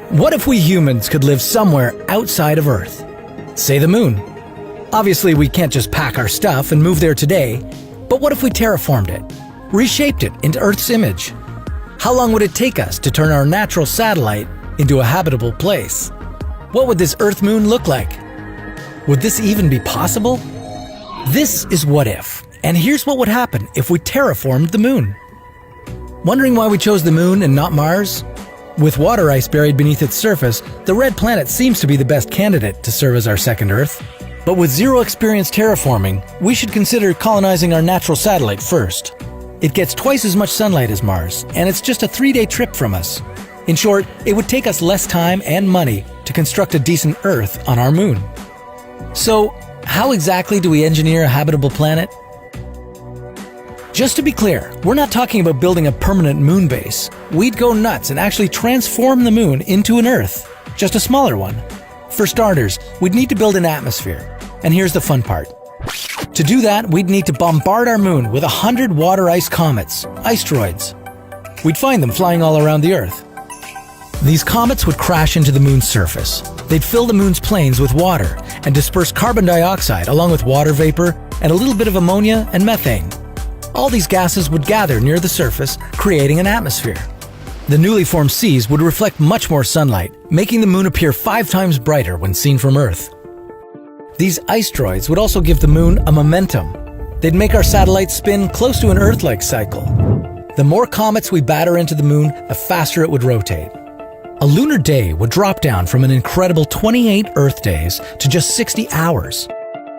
What if we humans could live somewhere outside of Earth? Say the moon. Obviously, we can't just pack our stuff and move there today, but what if we terraformed it, reshaped it into Earth's image? How long would it take us to turn our natural satellite into a habitable place? What would this Earth-Moon look like? Would this even be possible? This is What If, and here's what would happen if we terraformed the moon. Wondering why we chose the moon and not Mars? With water ice buried beneath its surface, the red planet seems to be the best candidate to serve as our second Earth. But with zero experience terraforming, we should consider colonizing our natural satellite first. It gets twice as much sunlight as Mars, and it's just a 3-day trip from us. In short, it would take us less time and money to construct a decent Earth on our moon. So, how exactly do we engineer a habitable planet? Just to be clear, we're not talking about building a permanent moon base. We'd go nuts and actually transform the moon into an Earth, just a smaller one. For starters, we'd need to build an atmosphere. And here's the fun part. To do that, we'd need to bombard our moon with 100 water ice comets, asteroids. We'd find them flying all around the Earth. These comets would crash into the moon's surface. They'd fill the moon's plains with water and disperse carbon dioxide along with water vapor and a little bit of ammonia and methane. All these gases would gather near the surface, creating an atmosphere. The newly formed seas would reflect much more sunlight, making the moon appear 5 times brighter when seen from Earth. These asteroids would also give the moon a momentum. They'd make our satellite spin close to an Earth-like cycle. The more comets we batter into the moon, the faster it would rotate. A lunar day would drop down from an incredible 28 Earth days to just 60 hours.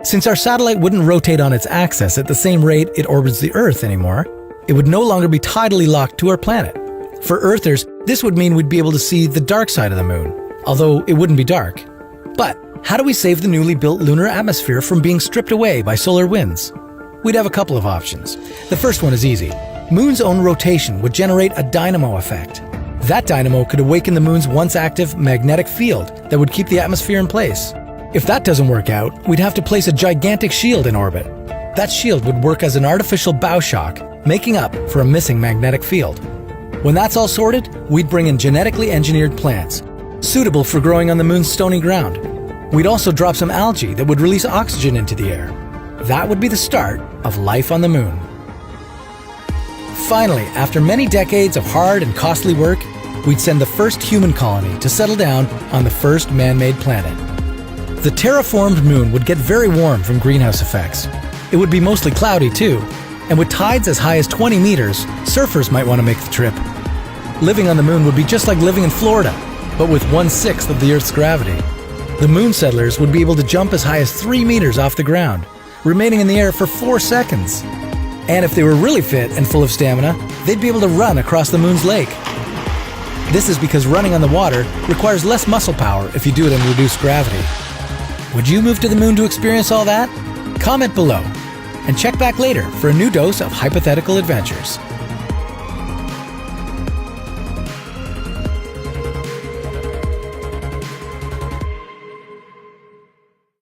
Since our satellite wouldn't rotate on its axis at the same rate it orbits the Earth anymore, it would no longer be tidally locked to our planet. For Earthers, this would mean we'd be able to see the dark side of the moon, although it wouldn't be dark. But how do we save the newly built lunar atmosphere from being stripped away by solar winds? We'd have a couple of options. The first one is easy. Moon's own rotation would generate a dynamo effect. That dynamo could awaken the moon's once active magnetic field that would keep the atmosphere in place. If that doesn't work out, we'd have to place a gigantic shield in orbit. That shield would work as an artificial bow shock, making up for a missing magnetic field. When that's all sorted, we'd bring in genetically engineered plants, suitable for growing on the moon's stony ground. We'd also drop some algae that would release oxygen into the air. That would be the start of life on the moon. Finally, after many decades of hard and costly work, we'd send the first human colony to settle down on the first man-made planet. The terraformed moon would get very warm from greenhouse effects. It would be mostly cloudy too, and with tides as high as 20 meters, surfers might want to make the trip. Living on the moon would be just like living in Florida, but with 1/6 of the Earth's gravity. The moon settlers would be able to jump as high as 3 meters off the ground, remaining in the air for 4 seconds. And if they were really fit and full of stamina, they'd be able to run across the moon's lake. This is because running on the water requires less muscle power if you do it in reduced gravity. Would you move to the moon to experience all that? Comment below, and check back later for a new dose of hypothetical adventures.